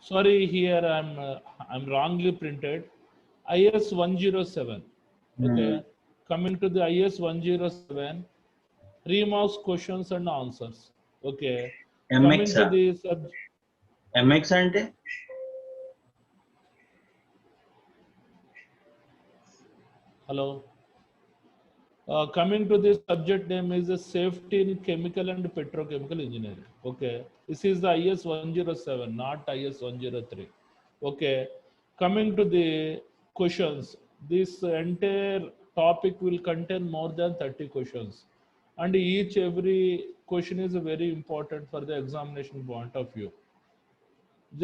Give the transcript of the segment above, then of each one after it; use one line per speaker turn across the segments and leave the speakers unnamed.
Sorry, here I'm wrongly printed. IS 107. Okay, coming to the IS 107, 3 marks questions and answers. Okay, coming
MX
to the sub.
MX అంటే
Hello. Coming to this subject name is a safety in chemical and petrochemical engineering. Okay, this is the IS 107, not IS 103. Okay, coming to the questions, this entire topic will contain more than 30 questions, and every question is very important for the examination point of view.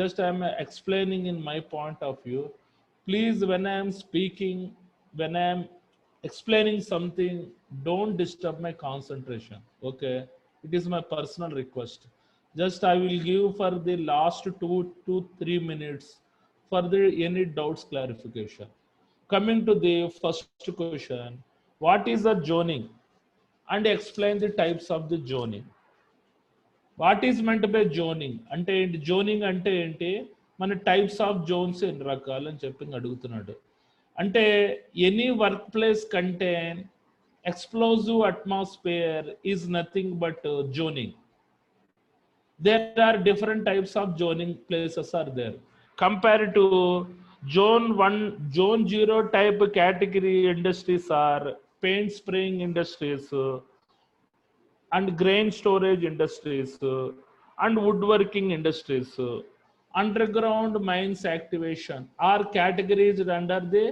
Just I'm explaining in my point of view. Please, when I am speaking, when I am explaining something, don't disturb my concentration. Okay, it is my personal request. Just I will give for the last 2 to 3 minutes for the any doubts clarification. Coming to the first question, what is the zoning, and explain the types of the zoning. What is meant by zoning అంటే ఏంటి, zoning అంటే ఏంటి, మన types of zones ఎన్ని రకాలు అని చెప్పి అడుగుతున్నాడు. అంటే any work place contain explosive atmosphere is nothing but zoning. there are different types of zoning places are there compared to zone 1, zone 0 type category industries are paint spraying industries, and grain storage industries, and woodworking industries. Underground mines activation are categorized under the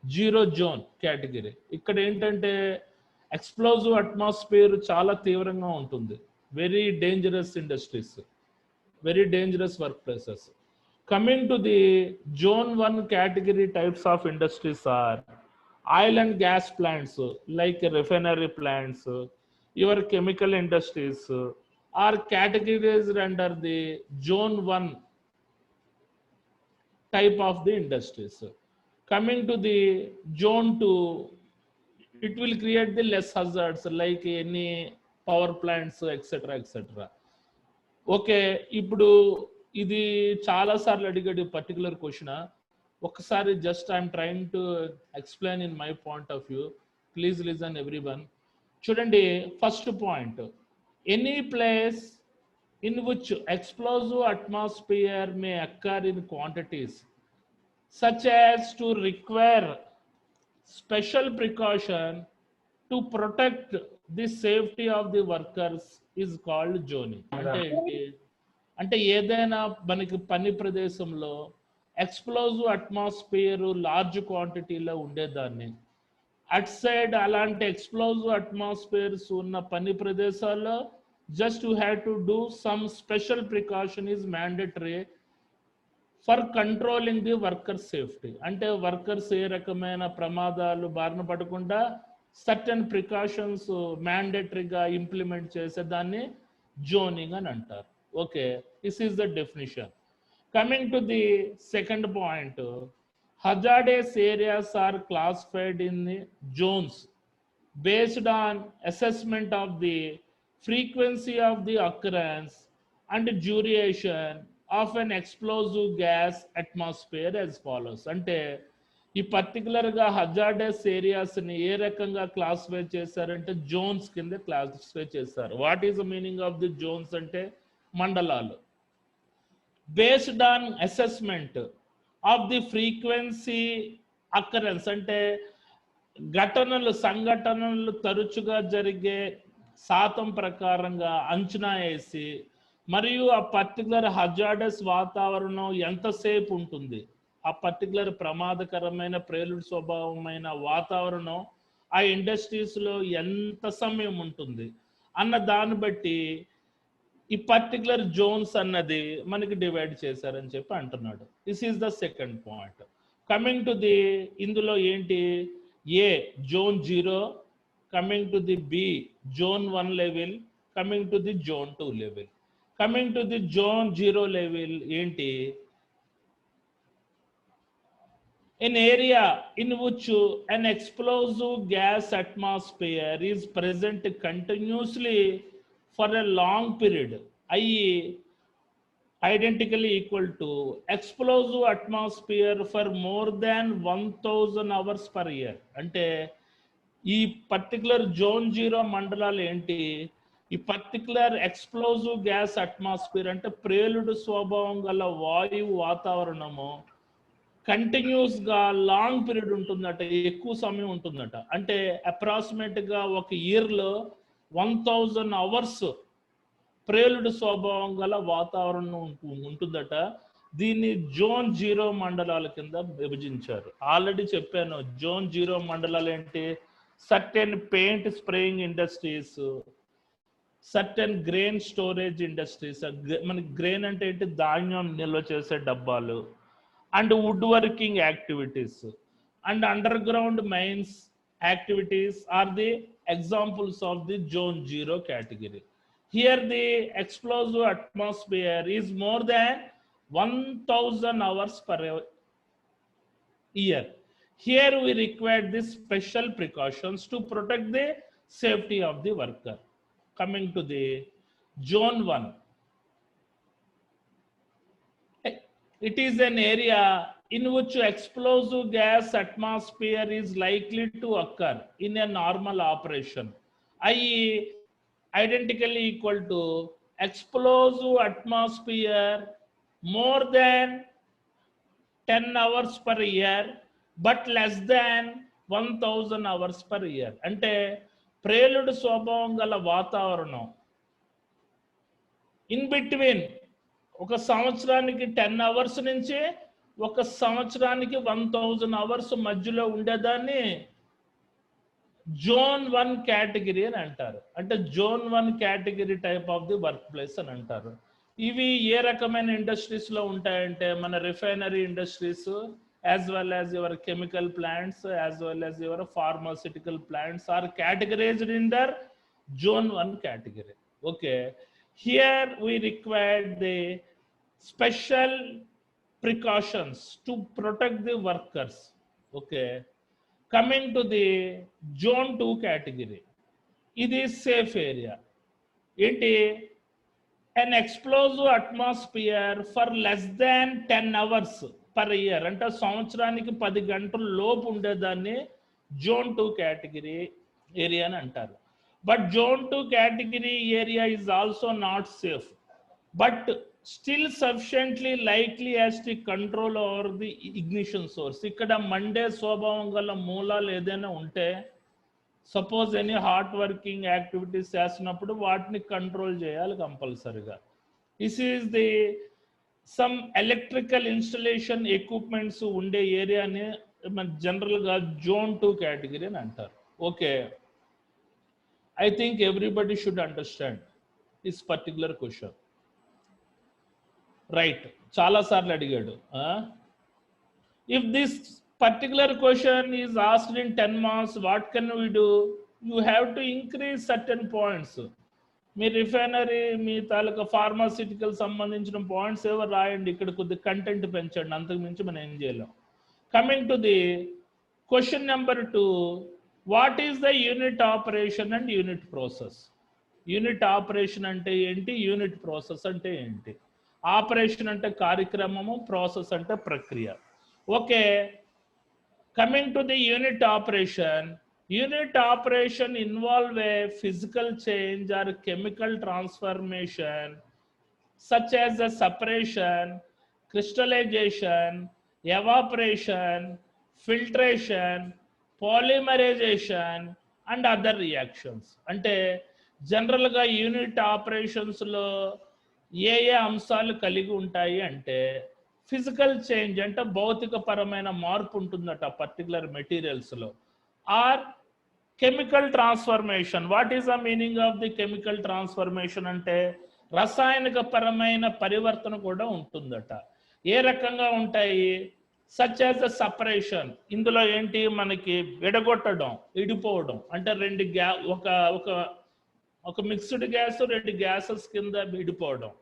zero zone category. ఇక్కడ ఏంటంటే explosive atmosphere చాలా తీవ్రంగా ఉంటుంది. Very dangerous industries, very dangerous work places. Coming to the zone 1 category types of industries are oil and gas plants like refinery plants, your chemical industries are categorized under the zone 1 type of the industries. Coming to the zone 2, it will create the less hazards like any power plants, etc., etc. Okay, ఇప్పుడు ఇది చాలా సార్లు అడిగాడు particular question. ఒకసారి just I'm trying to explain in my point of view. Please listen every one. చూడండి, first point, any place in which explosive atmosphere may occur in quantities such as to require special precaution to protect the safety of the workers is called zoning. అంటే ఏంటి అంటే ఏదైనా మనకి పని ప్రదేశంలో explosive atmosphere large క్వాంటిటీలో ఉండేదాన్ని, at side అలాంటి ఎక్స్ప్లోజివ్ అట్మాస్ఫియర్స్ ఉన్న పని ప్రదేశాల్లో just you have to do some special precaution is mandatory for controlling the worker safety. అంటే వర్కర్స్ ఏ రకమైన ప్రమాదాలు బారిన పడకుండా సర్టన్ ప్రికాషన్స్ మ్యాండేటరీగా ఇంప్లిమెంట్ చేసేదాన్ని జోనింగ్ అని అంటారు. Okay, this is the definition. Coming to the second point, hazardous areas are classified in the zones based on assessment of the frequency of the occurrence and duration of an explosive gas atmosphere as follows. అంటే ఈ పర్టికులర్గా hazardous ఏరియాస్ని ఏ రకంగా classify చేశారంటే Jones కింద classify చేశారు. What is the meaning of the zones అంటే మండలాలు. Based on assessment of the frequency occurrence అంటే సంఘటనలు తరచుగా జరిగే శాతం ప్రకారంగా అంచనా వేసి, మరియు ఆ పర్టికులర్ హజార్డస్ వాతావరణం ఎంతసేపు ఉంటుంది, ఆ పర్టికులర్ ప్రమాదకరమైన ప్రేలుడు స్వభావమైన వాతావరణం ఆ ఇండస్ట్రీస్లో ఎంత సమయం ఉంటుంది అన్న దాన్ని బట్టి ఈ పర్టికులర్ జోన్స్ అన్నది మనకి డివైడ్ చేశారని చెప్పి అంటున్నాడు. This is the second point. Coming to the ఇందులో ఏంటి, ఏ zone 0, coming to the B zone 1 level, coming to the zone 2 level. Coming to the zone 0 level enti, an area in which an explosive gas atmosphere is present continuously for a long period, i.e. identically equal to explosive atmosphere for more than 1000 hours per year. అంటే ఈ particular zone 0 మండలాలు ఏంటి, ఈ particular explosive gas atmosphere అంటే ప్రేలుడు స్వభావం గల వాయువు వాతావరణము కంటిన్యూస్ గా లాంగ్ పీరియడ్ ఉంటుందట, ఎక్కువ సమయం ఉంటుందట. అంటే అప్రాక్సిమేట్ గా ఒక ఇయర్ లో 1000 అవర్స్ ప్రేలుడు స్వభావం గల వాతావరణం ఉంటుందట. దీన్ని జోన్ 0 మండలాల కింద విభజించారు. ఆల్రెడీ చెప్పాను జోన్ 0 మండలాలు ఏంటి, certain paint spraying industries, certain grain storage industries, మనకి గ్రెయిన్ అంటే ఏంటి, ధాన్యం నిల్వ చేసే డబ్బాలు, and wood working activities and underground mines activities are the examples of the zone 0 category. Here the explosive atmosphere is more than 1000 hours per year. Here we require the special precautions to protect the safety of the worker. Coming to the zone 1, it is an area in which explosive gas atmosphere is likely to occur in a normal operation, i.e. identically equal to explosive atmosphere more than 10 hours per year but less than 1000 hours per year. అంటే ప్రేలుడు స్వభావం గల వాతావరణం in between ఒక సంవత్సరానికి 10 hours నుంచి ఒక సంవత్సరానికి 1000 hours మధ్యలో ఉండేదాన్ని జోన్ 1 కేటగిరీ అని అంటారు. అంటే zone 1 category type of the workplace అని అంటారు. ఇవి ఏ రకమైన ఇండస్ట్రీస్ లో ఉంటాయంటే మన refinery industries, as well as your chemical plants, as well as your pharmaceutical plants are categorised in the zone 1 category. Okay, here we required the special precautions to protect the workers. Okay, coming to the zone 2 category, ఇది safe area. ఏంటి, an explosive atmosphere for less than 10 hours per year, అంటే సంవత్సరానికి 10 గంటల లోపు ఉండేదాన్ని zone 2 category area అని అంటారు. But zone 2 category area is also not safe but still sufficiently likely as to control over the ignition source. ఇక్కడ Monday స్వభావం గల మూలాలు ఏదైనా ఉంటే, suppose any heart working activities చేస్తున్నప్పుడు వాటిని కంట్రోల్ చేయాలి కంపల్సరిగా. This is the some electrical installation equipments ఉండే ఏరియాని మన జనరల్గా జోన్ 2 కేటగిరీ అని అంటారు. Okay, I think everybody should understand this particular question. Right, చాలా సార్లు అడిగాడు. If this particular question is asked in 10 marks, what can we do? You have to increase certain points. Me refinery, me taluka pharmaceutical సంబంధించిన points ఏవో రాయండి, ఇక్కడ కొద్ది content పెంచండి, అంతకు మించి మనం ఏం చేయలేం. Coming to the question number 2, what is the unit operation and unit process? Unit operation అంటే ఏంటి, యూనిట్ ప్రాసెస్ అంటే ఏంటి? ఆపరేషన్ అంటే కార్యక్రమము, ప్రాసెస్ అంటే ప్రక్రియ. Okay, coming to the unit operation involve a physical change or chemical transformation such as the separation, crystallization, evaporation, filtration, polymerization and other reactions. అంటే జనరల్గా యూనిట్ ఆపరేషన్స్లో ఏ అంశాలు కలిగి ఉంటాయి అంటే, ఫిజికల్ చేంజ్ అంటే భౌతిక పరమైన మార్పు ఉంటుందట పర్టికులర్ మెటీరియల్స్లో, or chemical transformation. What is the meaning of the chemical transformation అంటే రసాయనిక పరమైన పరివర్తన కూడా ఉంటుందట. ఏ రకంగా ఉంటాయి, సచ్ యాజ్ ద సపరేషన్. ఇందులో ఏంటి, మనకి విడగొట్టడం, విడిపోవడం, అంటే ఒక మిక్స్డ్ గ్యాస్ 2 గ్యాసెస్ కింద విడిపోవడం.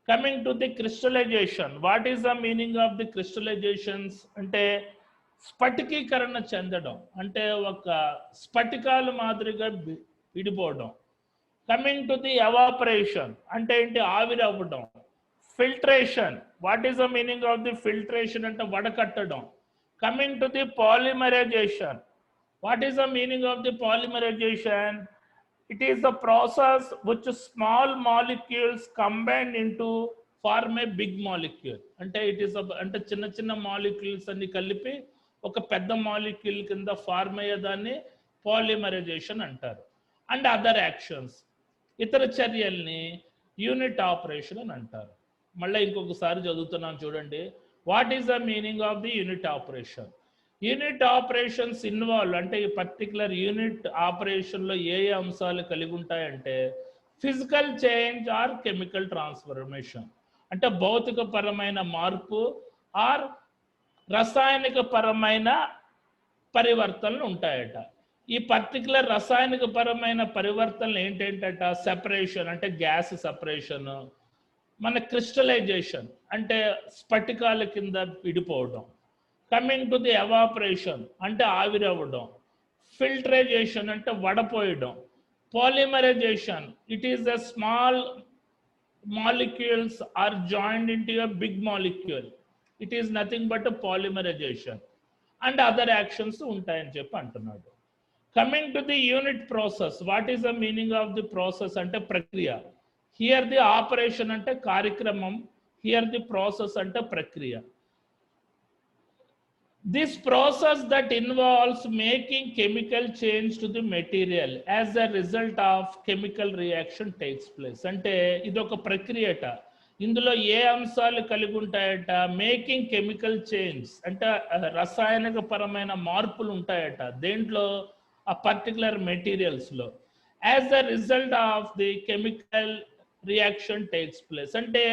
Coming to the crystallization, what is the meaning of the crystallizations? అంటే స్ఫటికీకరణ చెందడం, అంటే ఒక స్ఫటికాలు మాదిరిగా విడిపోవడం. కమింగ్ టు ది ఎవాపరేషన్ అంటే ఏంటి, ఆవిరి అవ్వడం. Filtration. What is the meaning of the filtration? అంటే వడకట్టడం. Coming to the polymerization. What is the meaning of the polymerization? It is the process which small molecules combine into form a big molecule. అంటే it is అంటే చిన్న చిన్న molecules అన్ని కలిపి ఒక పెద్ద molecule కింద ఫార్మ్ అయ్యేదాన్ని పాలిమరైజేషన్ అంటారు. అండ్ అదర్ యాక్షన్స్, ఇతర చర్యల్ని యూనిట్ ఆపరేషన్ అని అంటారు. మళ్ళీ ఇంకొకసారి చదువుతున్నాను చూడండి. What is the meaning of the unit operation? Unit operations involve అంటే ఈ పర్టికులర్ యూనిట్ ఆపరేషన్లో ఏ ఏ అంశాలు కలిగి ఉంటాయంటే physical change or chemical transformation, అంటే భౌతిక పరమైన మార్పు ఆర్ రసాయనిక పరమైన పరివర్తనలు ఉంటాయట. ఈ పర్టికులర్ రసాయనిక పరమైన పరివర్తనలు ఏంటంటట సెపరేషన్ అంటే గ్యాస్ సెపరేషన్, మన క్రిస్టలైజేషన్ అంటే స్ఫటికాల కింద విడిపోవడం, కమింగ్ టు ది ఎవాపరేషన్ అంటే ఆవిరవ్వడం, ఫిల్టరైజేషన్ అంటే వడపోయడం, polymerization it is the small molecules are joined into a big molecule, it is nothing but polymerization and other actions ఉంటాయని చెప్పి అంటున్నాడు. Coming to the unit process, what is the meaning of the process అంటే ప్రక్రియ. Here the operation అంటే కార్యక్రమం, here the process అంటే ప్రక్రియ. This process that involves making chemical change to the material as a result of chemical reaction takes place. అంటే ఇది ఒక ప్రక్రియట. ఇందులో ఏ అంశాలు కలిగి ఉంటాయట? మేకింగ్ కెమికల్ చేంజ్ అంటే రసాయనిక పరమైన మార్పులు ఉంటాయట దేంట్లో? ఆ పర్టికులర్ మెటీరియల్స్లో. As the result of the chemical reaction takes place అంటే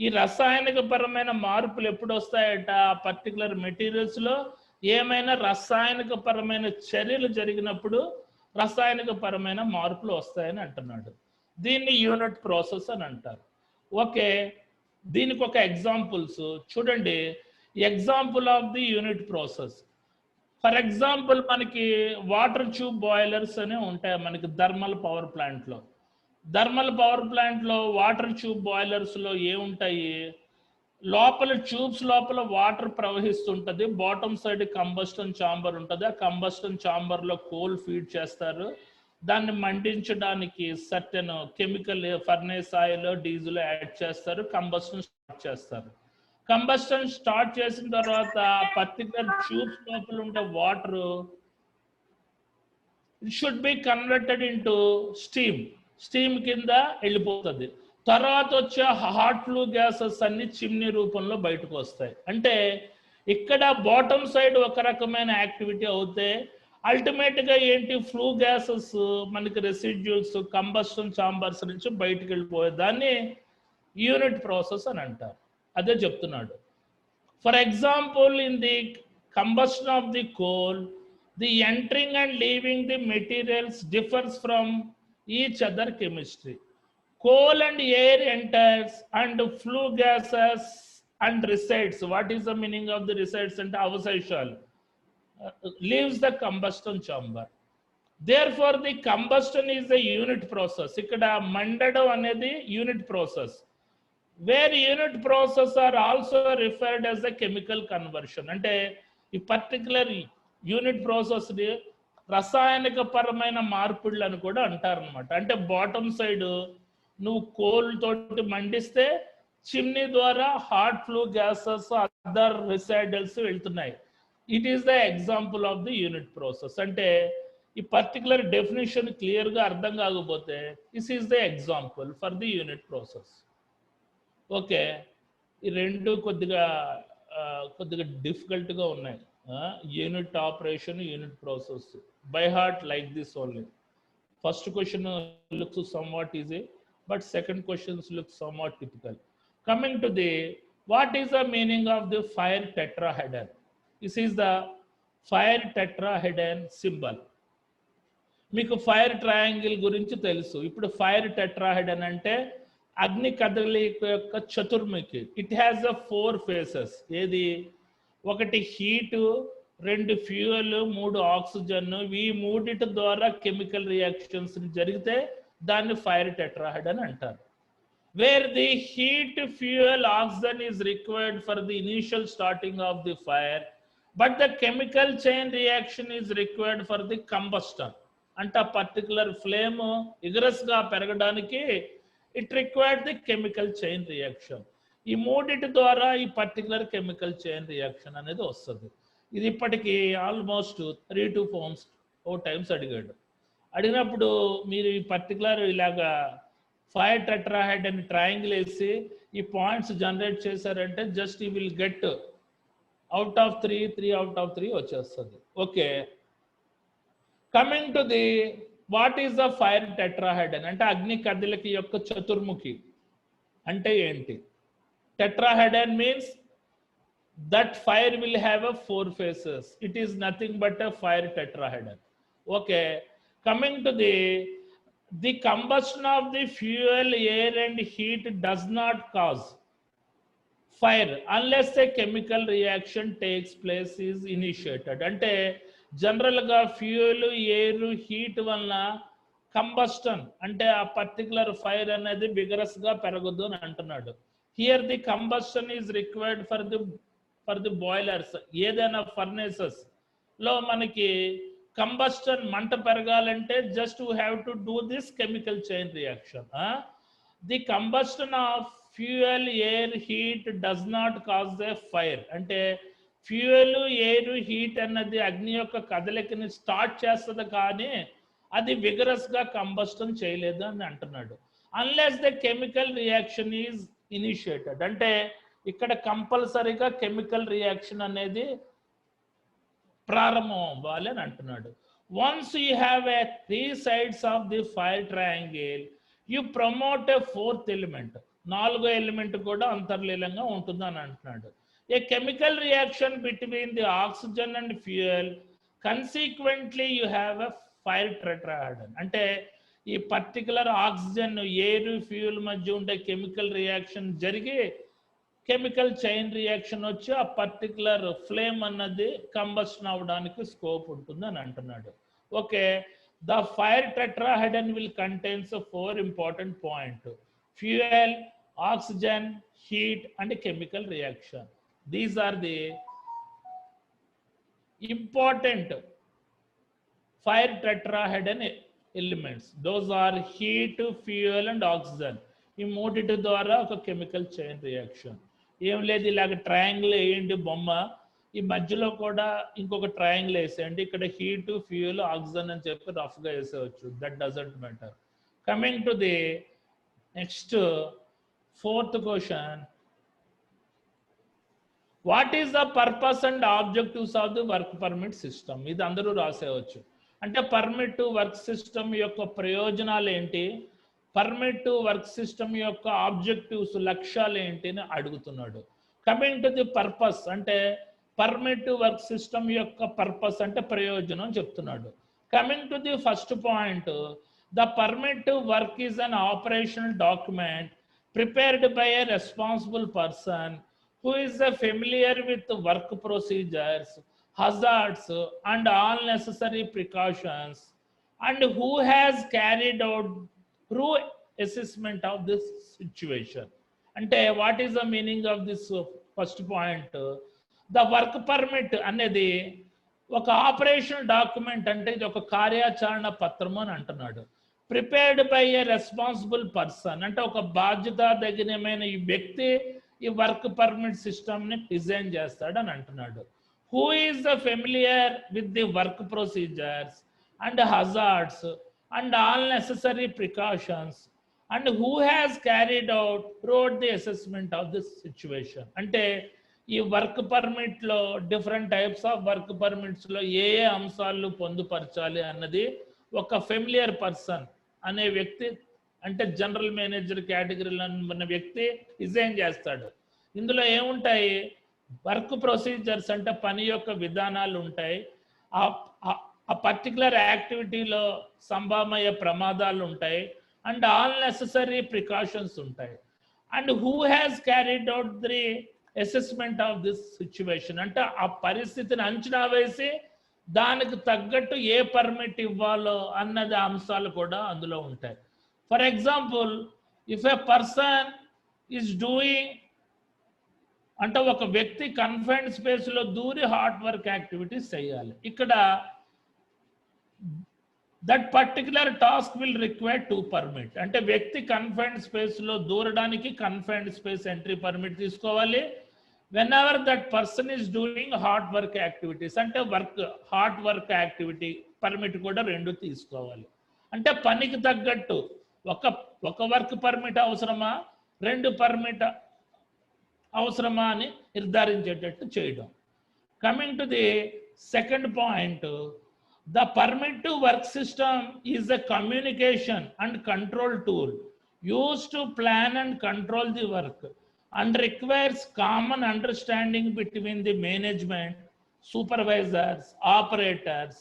ఈ రసాయనిక పరమైన మార్పులు ఎప్పుడు వస్తాయట? ఆ పర్టికులర్ మెటీరియల్స్లో ఏమైనా రసాయనిక పరమైన చర్యలు జరిగినప్పుడు రసాయనిక పరమైన మార్పులు వస్తాయని అంటున్నాడు. దీన్ని యూనిట్ ప్రాసెస్ అని అంటారు. ఓకే, దీనికి ఒక ఎగ్జాంపుల్స్ చూడండి. Example of the unit process, for example మనకి వాటర్ ట్యూబ్ బాయిలర్స్ అనే ఉంటాయి మనకి థర్మల్ పవర్ ప్లాంట్లో. థర్మల్ పవర్ ప్లాంట్లో వాటర్ ట్యూబ్ బాయిలర్స్లో ఏముంటాయి? లోపల ట్యూబ్స్ లోపల వాటర్ ప్రవహిస్తుంటుంది, బాటమ్ సైడ్ కంబస్టన్ ఛాంబర్ ఉంటుంది. ఆ కంబస్టన్ ఛాంబర్లో కోల్ ఫీడ్ చేస్తారు, దాన్ని మండించడానికి certain chemical furnace oil diesel add చేస్తారు, కంబస్టన్ స్టార్ట్ చేస్తారు. కంబస్టన్ స్టార్ట్ చేసిన తర్వాత పర్టికులర్ ట్యూబ్స్ లోపల ఉండే water it should be converted into steam కింద వెళ్ళిపోతుంది. తర్వాత వచ్చే హాట్ ఫ్లూ గ్యాసెస్ అన్ని చిమ్నీ రూపంలో బయటకు వస్తాయి. అంటే ఇక్కడ బాటమ్ సైడ్ ఒక రకమైన యాక్టివిటీ అవుతే అల్టిమేట్గా ఏంటి? ఫ్లూ గ్యాసెస్ మనకి రెసిడ్యూల్స్ కంబస్టన్ ఛాంబర్స్ నుంచి బయటకు వెళ్ళిపోయే దాన్ని యూనిట్ ప్రాసెస్ అని అంటారు. అదే చెప్తున్నాడు. For example in the combustion of the coal the entering and leaving the materials differs from each other chemistry. Coal and air enters and flue gases and resides. What is the meaning of the resides and avaseshal? Leaves the combustion chamber. Therefore, the combustion is the unit process. Ikkada mandadam anedi unit process. Where unit process are also referred as the chemical conversion. Ante ee particular unit process ni rasayanika paramaina marpudlanu kuda antaru annamata. Ante bottom side నువ్వు coal తోటి మండిస్తే chimney ద్వారా hot flu gases other రిసైడల్స్ వెళ్తున్నాయి. It is the example of the unit process. అంటే ఈ particular definition క్లియర్గా అర్థం కాకపోతే this is the example for the unit process. Okay, ఈ రెండు కొద్దిగా డిఫికల్ట్గా ఉన్నాయి. Unit operation, unit process by heart like this only. First question looks somewhat easy, but second questions look somewhat typical. Coming to the what is the meaning of the fire tetrahedron? This is the fire tetrahedron symbol. మీకు fire triangle గురించి తెలుసు. ఇప్పుడు fire tetrahedron అంటే అగ్ని కదలిక యొక్క చతుర్ముఖి. It has the 4 faces. ఏది? ఒకటి హీటు, 2 ఫ్యూయల్, 3 ఆక్సిజన్. ఈ మూడిటి ద్వారా కెమికల్ రియాక్షన్స్ జరిగితే దాన్ని ఫైర్ టెట్రాహెడ్రన్ అంటారు. where the heat fuel oxygen is required for the initial starting of the fire, but the chemical chain reaction is required for the combustion. అంటే ఆ particular flame ఇగరస్ గా పెరగడానికి it required the chemical chain reaction. ఈ మూడిటి ద్వారా ఈ particular chemical chain reaction అనేది వస్తుంది. ఇది ఇప్పటికీ ఆల్మోస్ట్ 3 to 4 టైమ్స్ అడిగాడు. అడిగినప్పుడు మీరు ఈ పర్టికులర్ ఇలాగా ఫైర్ టెట్రాహైడ్ అని ట్రయాంగిల్ వేసి ఈ పాయింట్స్ జనరేట్ చేశారంటే just you will get out of 3 out of 3 వచ్చేస్తుంది. Okay, coming to the what is the fire tetrahedron అని అంటే అగ్ని కదలిక యొక్క చతుర్ముఖి అంటే ఏంటి? Tetrahedron means that fire will have a 4 faces. It is nothing but a fire tetrahedron. Okay, coming to the combustion of the fuel, air and heat does not cause fire unless a chemical reaction takes place is initiated. అంటే general గా fuel, air, heat వలన combustion అంటే ఆ particular fire అనేది vigorous గా పెరగదు అని అంటున్నాడు. Here the combustion is required for the boilers. ఏదైనా ఫర్నేసెస్ లో మనకి కంబస్టన్ మంట పెరగాలంటే just we have to do this chemical chain reaction. The combustion of fuel, air, heat does not cause the fire. అంటే ఫ్యూయల్, ఎయిర్, హీట్ అన్నది అగ్ని యొక్క కదలికని start చేస్తుంది కానీ అది విగరస్ గా కంబస్టన్ చేయలేదు అని అంటున్నాడు. Unless the chemical reaction is initiated. అంటే ఇక్కడ కంపల్సరీగా కెమికల్ రియాక్షన్ అనేది ప్రారంభం అవ్వాలి అని అంటున్నాడు. Once you have a 3 sides of the fire triangle you promote a 4th element. 4వ ఎలిమెంట్ కూడా అంతర్లీనంగా ఉంటుంది అని అంటున్నాడు. A chemical reaction between the oxygen and fuel, consequently you have a fire tetrahedron. అంటే ఈ పర్టికులర్ ఆక్సిజన్, ఎయిర్, ఫ్యూయల్ మధ్య ఉండే కెమికల్ రియాక్షన్ జరిగి కెమికల్ చైన్ రియాక్షన్ వచ్చి ఆ పర్టికులర్ ఫ్లేమ్ అన్నది కంబస్షన్ అవడానికి స్కోప్ ఉంటుంది అని అంటున్నాడు. Okay, the fire tetrahedron will contains 4 important points: fuel, oxygen, heat and chemical reaction. These are the important fire tetrahedron elements. Those are heat, fuel and oxygen. ఈ మూడిటి ద్వారా ఒక chemical chain reaction. ఏం లేదు, ఇలాగ ట్రయాంగిల్ వేయండి బొమ్మ, ఈ మధ్యలో కూడా ఇంకొక ట్రయాంగిల్ వేసేయండి, ఇక్కడ హీట్, ఫ్యూయల్, ఆక్సిజన్ అని చెప్పి రఫ్గా వేసేవచ్చు. That doesn't matter. Coming to the next 4th question, what is the purpose and objectives of the work permit system? ఇది అందరూ రాసేవచ్చు. అంటే పర్మిట్ వర్క్ సిస్టమ్ యొక్క ప్రయోజనాలు ఏంటి, పర్మిట్ వర్క్ సిస్టమ్ యొక్క ఆబ్జెక్టివ్స్, లక్ష్యాలు ఏంటి అని అడుగుతున్నాడు. కమింగ్ టు ది పర్పస్ అంటే పర్మిట్ వర్క్ సిస్టమ్ యొక్క పర్పస్ అంటే ప్రయోజనం చెప్తున్నాడు. Coming to the first point, the permit work is an operational document prepared by a responsible person who is familiar with work procedures, hazards and all necessary precautions, and who has carried out through assessment of this situation. Ante what is the meaning of this first point? The work permit anedi oka operational document, ante idi oka karyacharana patramu ani antunnadu. Prepared by a responsible person, ante oka బాధ్యత తగినమైన ఈ వ్యక్తి ఈ work permit system ని design చేస్తాడని అంటున్నాడు. Who is the familiar with the work procedures and hazards and all necessary precautions and who has carried out throughout the assessment of this situation. అంటే ఈ work permit లో different types of work permits లో ఏ ఏ అంశాలు పొందుపరచాలి అన్నది ఒక familiar person అనే వ్యక్తి, అంటే జనరల్ మేనేజర్ కేటగిరీలో ఉన్న వ్యక్తి డిజైన్ చేస్తాడు. ఇందులో ఏముంటాయి, వర్క్ ప్రొసీజర్స్ అంటే పని యొక్క విధానాలు ఉంటాయి, ఆ పర్టికులర్ యాక్టివిటీలో సంభవమయ్యే ప్రమాదాలు ఉంటాయి, అండ్ ఆల్ నెసెసరీ ప్రికాషన్స్ ఉంటాయి. And who has carried out the assessment of this situation అంటే ఆ పరిస్థితిని అంచనా వేసి దానికి తగ్గట్టు ఏ పర్మిట్ ఇవ్వాలో అన్నది అంశాలు కూడా అందులో ఉంటాయి. For example, if a person is doing అంటే ఒక వ్యక్తి కన్ఫైన్డ్ స్పేస్లో దూరి హార్డ్ వర్క్ యాక్టివిటీస్ చేయాలి. ఇక్కడ that particular task will require 2 permit. అంటే వ్యక్తి కన్ఫైన్డ్ స్పేస్లో దూరడానికి కన్ఫైన్డ్ స్పేస్ ఎంట్రీ పర్మిట్ తీసుకోవాలి. When ever that person is doing hard work activities అంటే హార్డ్ వర్క్ యాక్టివిటీ పర్మిట్ కూడా 2 తీసుకోవాలి. అంటే పనికి తగ్గట్టు ఒక వర్క్ పర్మిట్ అవసరమా, 2 పర్మిట్ అవసరమా అని నిర్ధారించేటట్టు చేయడం. Coming to the second point, the permit to work system is a communication and control tool use to plan and control the work and requires common understanding between the management, supervisors, operators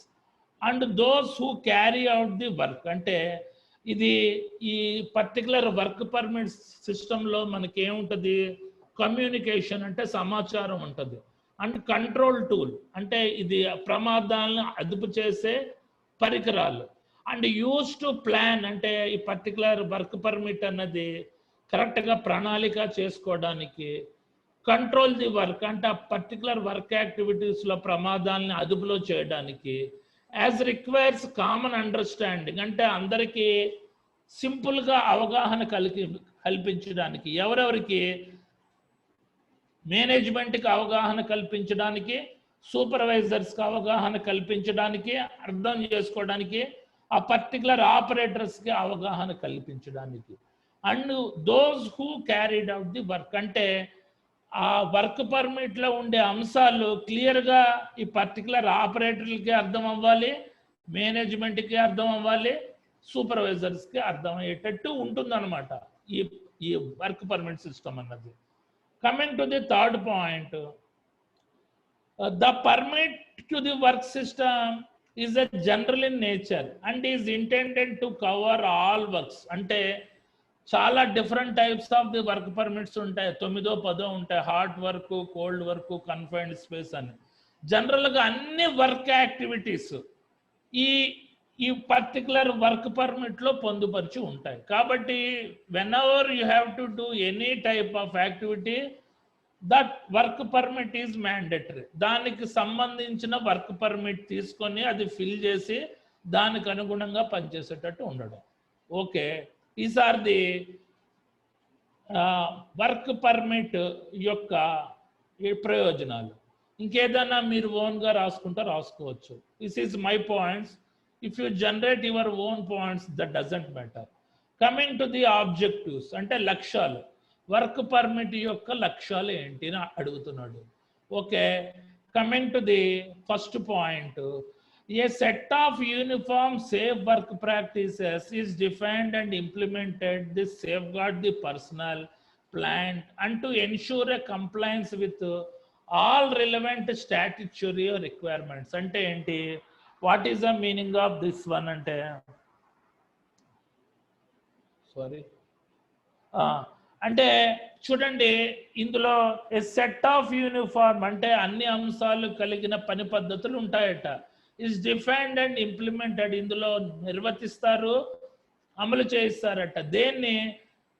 and those who carry out the work. అంటే ఇది ఈ particular work permit సిస్టంలో మనకి ఏముంటుంది, communication అంటే సమాచారం ఉంటుంది, and control tool అంటే ఇది ప్రమాదాలను అదుపు చేసే పరికరాలు, అండ్ యూజ్ టు ప్లాన్ అంటే ఈ పర్టికులర్ వర్క్ పర్మిట్ అన్నది కరెక్ట్గా ప్రణాళిక చేసుకోవడానికి, కంట్రోల్ ది వర్క్ అంటే ఆ పర్టికులర్ వర్క్ యాక్టివిటీస్లో ప్రమాదాలని అదుపులో చేయడానికి, యాజ్ రిక్వైర్స్ కామన్ అండర్స్టాండింగ్ అంటే అందరికీ సింపుల్గా అవగాహన కల్పించడానికి, ఎవరెవరికి మేనేజ్మెంట్కి అవగాహన కల్పించడానికి, సూపర్వైజర్స్కి అవగాహన కల్పించడానికి, అర్థం చేసుకోవడానికి, ఆ పర్టికులర్ ఆపరేటర్స్కి అవగాహన కల్పించడానికి, and those who carried out the work అంటే ఆ వర్క్ పర్మిట్లో ఉండే అంశాలు క్లియర్గా ఈ పర్టికులర్ ఆపరేటర్లకి అర్థం అవ్వాలి, మేనేజ్మెంట్కి అర్థం అవ్వాలి, సూపర్వైజర్స్కి అర్థమయ్యేటట్టు ఉంటుందన్నమాట ఈ వర్క్ పర్మిట్ సిస్టమ్ అన్నది. Coming to the third point, the permit to the work system is a general in nature and is intended to cover all works. అంటే చాలా different types of the work permits ఉంటాయి, 9-10 ఉంటాయి, hard work, cold work, confined space అని. జనరల్గా అన్ని work activities ఈ particular work పర్మిట్లో పొందుపరిచి ఉంటాయి. కాబట్టి when ever you have to do any type of activity that work permit is mandatory. దానికి సంబంధించిన వర్క్ పర్మిట్ తీసుకొని అది ఫిల్ చేసి దానికి అనుగుణంగా పనిచేసేటట్టు ఉండడం. Okay, is are the work permit యొక్క ప్రయోజనాలు. ఇంకేదన్నా మీరు ఓన్గా రాసుకుంటే రాసుకోవచ్చు. This is my points. If you generate your own points that doesn't matter. Coming to the objectives అంటే లక్ష్యాలు, వర్క్ పర్మిట్ యొక్క లక్ష్యాలు ఏంటి అని అడుగుతున్నాడు. Okay, coming to the first point, a set of uniform safe work practices is defined and implemented to safeguard the personnel, plant and to ensure a compliance with all relevant statutory requirements. Ante enti, what is the meaning of this one ante, sorry అంటే చూడండి, ఇందులో a set of uniform అంటే అన్ని అంశాలు కలిగిన పని పద్ధతులు ఉంటాయట. is defined and implemented ఇందులో నిర్వర్తిస్తారు, అమలు చేయిస్తారట. దేన్ని,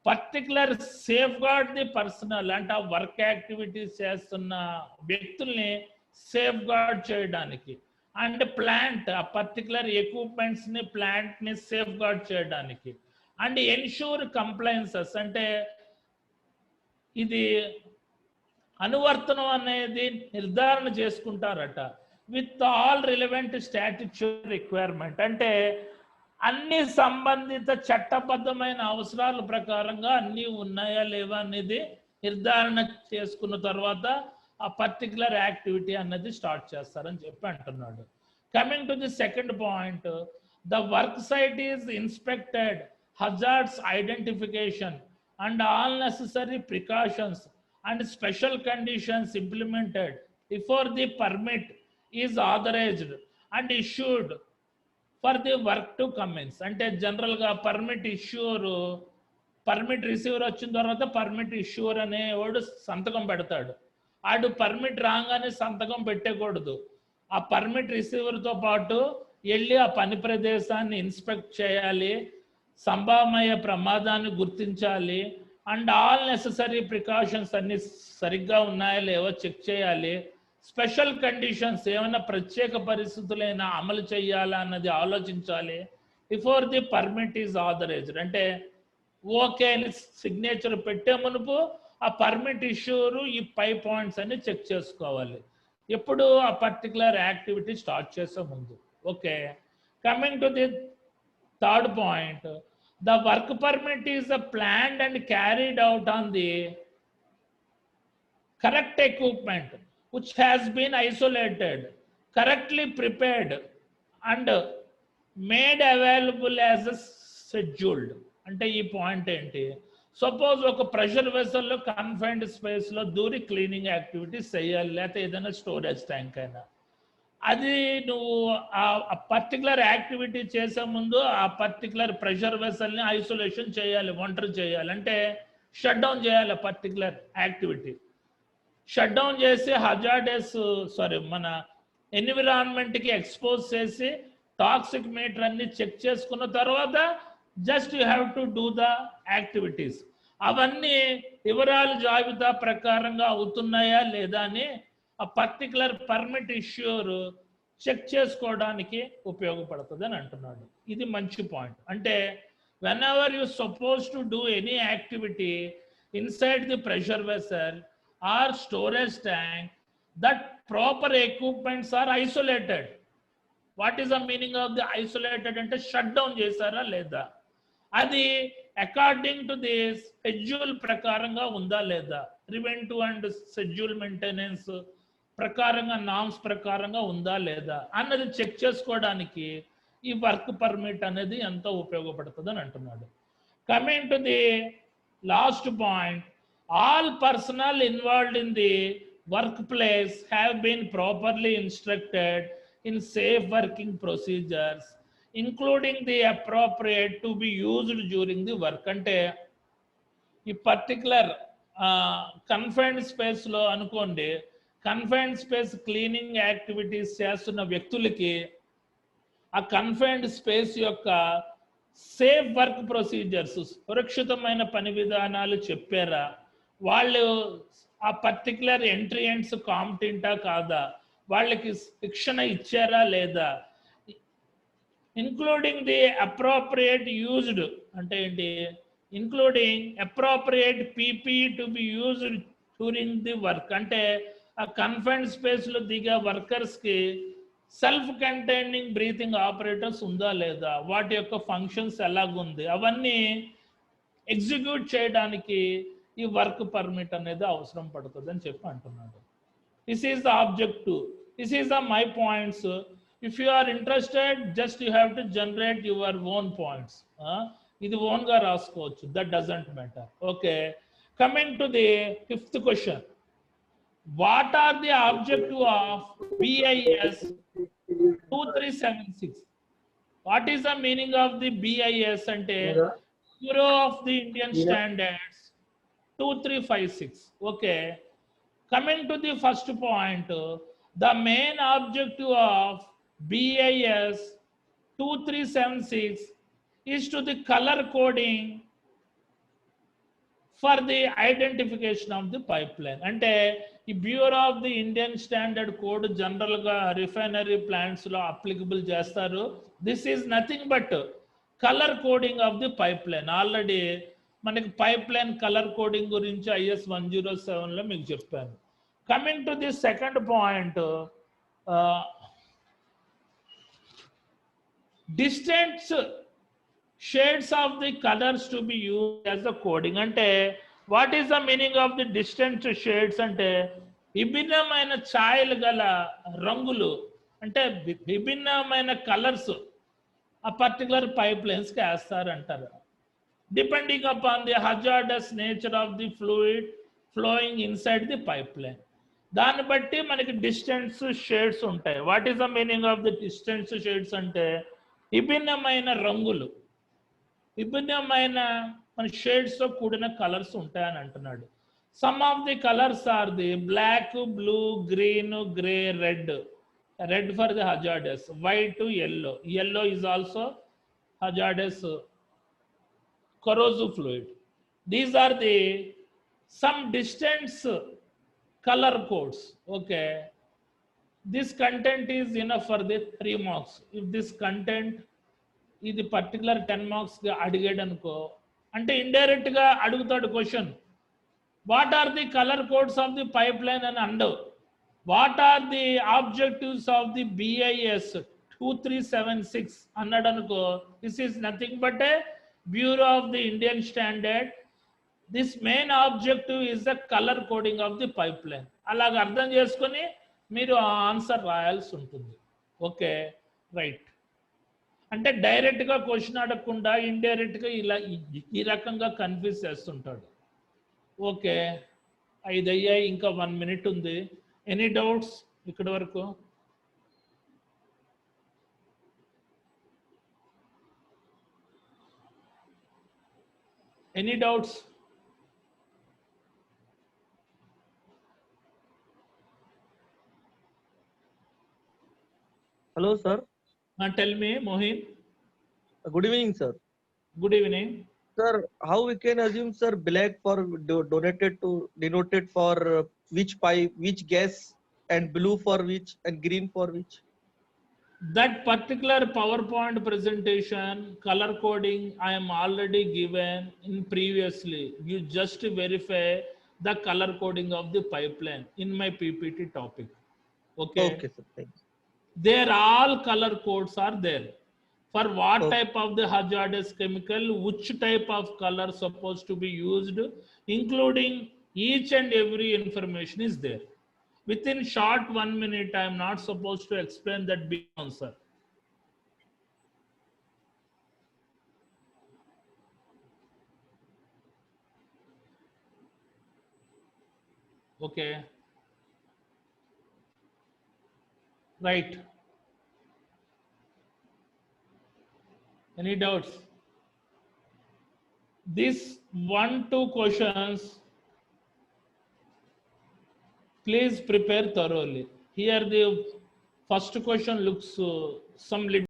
particular safeguard the personnel అంటే ఆ వర్క్ యాక్టివిటీస్ చేస్తున్న వ్యక్తుల్ని సేఫ్ గార్డ్ చేయడానికి, అండ్ ప్లాంట్ ఆ పర్టికులర్ ఎక్విప్మెంట్స్ని ప్లాంట్ని సేఫ్ గార్డ్ చేయడానికి, అండ్ ఎన్ష్యూర్ కంప్లైన్సెస్ అంటే ఇది అనువర్తనం అనేది నిర్ధారణ చేసుకుంటారట. With all relevant statutory requirement అంటే అన్ని సంబంధిత చట్టబద్ధమైన అవసరాల ప్రకారంగా అన్నీ ఉన్నాయా లేవా అనేది నిర్ధారణ చేసుకున్న తర్వాత ఆ పర్టికులర్ యాక్టివిటీ అన్నది స్టార్ట్ చేస్తారని చెప్పి అంటున్నాడు. Coming to the second point, the work site is inspected, hazards identification and all necessary precautions and special conditions implemented before the permit is authorized and issued for the work to commence. అంటే జనరల్గా permit issuer, permit receiver వచ్చిన తర్వాత permit issuer అనేవాడు సంతకం పెడతాడు. ఆడు permit రాగానే సంతకం పెట్టకూడదు. ఆ పర్మిట్ రిసీవర్తో పాటు వెళ్ళి ఆ పని ప్రదేశాన్ని ఇన్స్పెక్ట్ చేయాలి, సంభావ్య ప్రమాదాన్ని గుర్తించాలి అండ్ ఆల్ నెససరీ ప్రికాషన్స్ అన్ని సరిగ్గా ఉన్నాయా లేవో చెక్ చేయాలి. స్పెషల్ కండిషన్స్ ఏమైనా ప్రత్యేక పరిస్థితులైనా అమలు చేయాలా అన్నది ఆలోచించాలి. Before the permit is authorised అంటే ఓకే అని సిగ్నేచర్ పెట్టే మునుపు ఆ పర్మిట్ ఇష్యూరు ఈ 5 పాయింట్స్ అన్ని చెక్ చేసుకోవాలి ఎప్పుడు ఆ పర్టికులర్ యాక్టివిటీ స్టార్ట్ చేసే ముందు. Okay, coming to the third point, the work permit is planned and carried out on the correct equipment which has been isolated, correctly prepared and made available as a scheduled. అంటే ఈ point ఏంటి, suppose ఒక pressure వెసల్లో confined స్పేస్లో దూరి cleaning activities చేయాలి, లేకపోతే ఏదైనా storage tank అయినా, అది నువ్వు ఆ పర్టికులర్ యాక్టివిటీ చేసే ముందు ఆ పర్టికులర్ ప్రెషర్ వెసల్ని ఐసోలేషన్ చేయాలి, ఒంటరి చేయాలి, అంటే షట్ డౌన్ చేయాలి పర్టికులర్ యాక్టివిటీ. షట్ డౌన్ చేసి మన ఎన్విరాన్మెంట్కి ఎక్స్పోజ్ చేసి టాక్సిక్ మీటర్ అన్ని చెక్ చేసుకున్న తర్వాత just you have to do the activities. అవన్నీ వివరాలు జాబితా ప్రకారంగా అవుతున్నాయా లేదా అని ఆ పర్టికులర్ పర్మిట్ ఇష్యూర్ చెక్ చేసుకోవడానికి ఉపయోగపడుతుంది అని అంటున్నాడు. ఇది మంచి పాయింట్. అంటే when ever you suppose to do any activity inside the pressure vessel or storage tank, that proper equipments are isolated. What is the meaning of the isolated? అంటే shut down చేశారా లేదా, అది అకార్డింగ్ టు ది షెడ్యూల్ ప్రకారంగా ఉందా లేదా, preventive and schedule maintenance ప్రకారంగా norms ప్రకారంగా ఉందా లేదా అన్నది చెక్ చేసుకోవడానికి ఈ వర్క్ పర్మిట్ అనేది ఎంతో ఉపయోగపడుతుంది అని అంటున్నాడు. Coming to the last point, all personnel involved in the workplace have been properly instructed in safe working procedures, including the appropriate to be used during the work. అంటే ఈ particular confined స్పేస్లో అనుకోండి, confined space cleaning activities చేస్తున్న వ్యక్తులకి ఆ confined space యొక్క safe work procedures, సురక్షితమైన పని విధానాలు చెప్పారా, వాళ్ళు ఆ పర్టికులర్ ఎంట్రీయన్స్ కాంపిటెంటా కాదా, వాళ్ళకి శిక్షణ ఇచ్చారా లేదా, ఇంక్లూడింగ్ ది అప్రోప్రియేట్ యూజ్డ్ అంటే ఏంటి, including appropriate PP to be used during the work. అంటే ఆ కన్ఫైన్డ్ స్పేస్లో దిగే వర్కర్స్కి సెల్ఫ్ కంటైనింగ్ బ్రీతింగ్ ఆపరేటర్స్ ఉందా లేదా, వాటి యొక్క ఫంక్షన్స్ ఎలాగుంది, అవన్నీ ఎగ్జిక్యూట్ చేయడానికి ఈ వర్క్ పర్మిట్ అనేది అవసరం పడుతుంది అని చెప్పి అంటున్నాడు. This is the objective, this is the my points. If you are interested just you have to generate your own points. ఇది ఓన్గా రాసుకోవచ్చు, that doesn't matter. Okay, coming to the 5th question, what are the objective of BIS 2376? What is the meaning of the BIS అంటే bureau of the Indian standards 2356. Okay, coming to the first point, the main objective of BIS 2376 is to the color coding for the identification of the pipeline. అంటే ఈ bureau of the Indian standard code జనరల్గా refinery ప్లాంట్స్లో applicable చేస్తారు. This is nothing but colour coding of the pipeline. Already మనకి pipeline colour coding గురించి IS 107లో మీకు చెప్పాను. Coming to the second point, distinct shades of the colours to be use as the coding. అంటే what is the meaning of the distinct shades అంటే విభిన్నమైన ఛాయలు గల రంగులు, అంటే విభిన్నమైన కలర్స్ ఆ పర్టికులర్ పైప్ లైన్స్కి వేస్తారంటారు. Depending upon the hazardous nature of the fluid flowing inside the pipeline. దాన్ని బట్టి మనకి డిస్టెన్స్ షేడ్స్ ఉంటాయి. What is the meaning of the distance shades అంటే విభిన్నమైన రంగులు, విభిన్నమైన మన షేడ్స్తో కూడిన కలర్స్ ఉంటాయని అంటున్నాడు. Some of the colours are the black, blue, green, grey, red. Red for the hazardous, white, yellow. Yellow is also hazardous corrosive fluid. These are the some distance color codes. Okay, this content is enough for the 3 marks. If this content ఇది particular 10 marks అడిగాడు అనుకో, అంటే indirect గా అడుగుతాడు question, what are the colour codes of the pipeline అని అండవు, what are the objectives of the BIS 2376 అన్నాడు అనుకో, this is nothing but a bureau of the Indian standard, this main objective is the colour coding of the pipeline. అలాగ అర్థం చేసుకొని మీరు answer రాయాల్సి ఉంటుంది. Okay, right. అంటే డైరెక్ట్గా క్వశ్చన్ అడగకుండా ఇండైరెక్ట్గా ఇలా ఈ రకంగా కన్ఫ్యూజ్ చేస్తుంటాడు. ఓకే, 5 అయ్యాయి, ఇంకా 1 minute ఉంది. ఎనీ డౌట్స్ ఇక్కడి వరకు? Any doubts?
Hello, sir.
Tell me, Mohin.
Good evening, sir.
Good evening.
Sir, how we can assume, sir, black for denoted for which pipe, which gas, and blue for which, and green for which?
That particular PowerPoint presentation, color coding, I am already given in previously. You just verify the color coding of the pipeline in my PPT topic. Okay.
Okay, sir. Thanks.
There all color codes are there. For what
Okay.
type of the hazardous chemical, which type of color supposed to be used, including each and every information is there. Within short 1 minute, I am not supposed to explain that big answer. Okay. Right. Any doubts? These 1-2 questions, please prepare thoroughly. Here the first question looks some little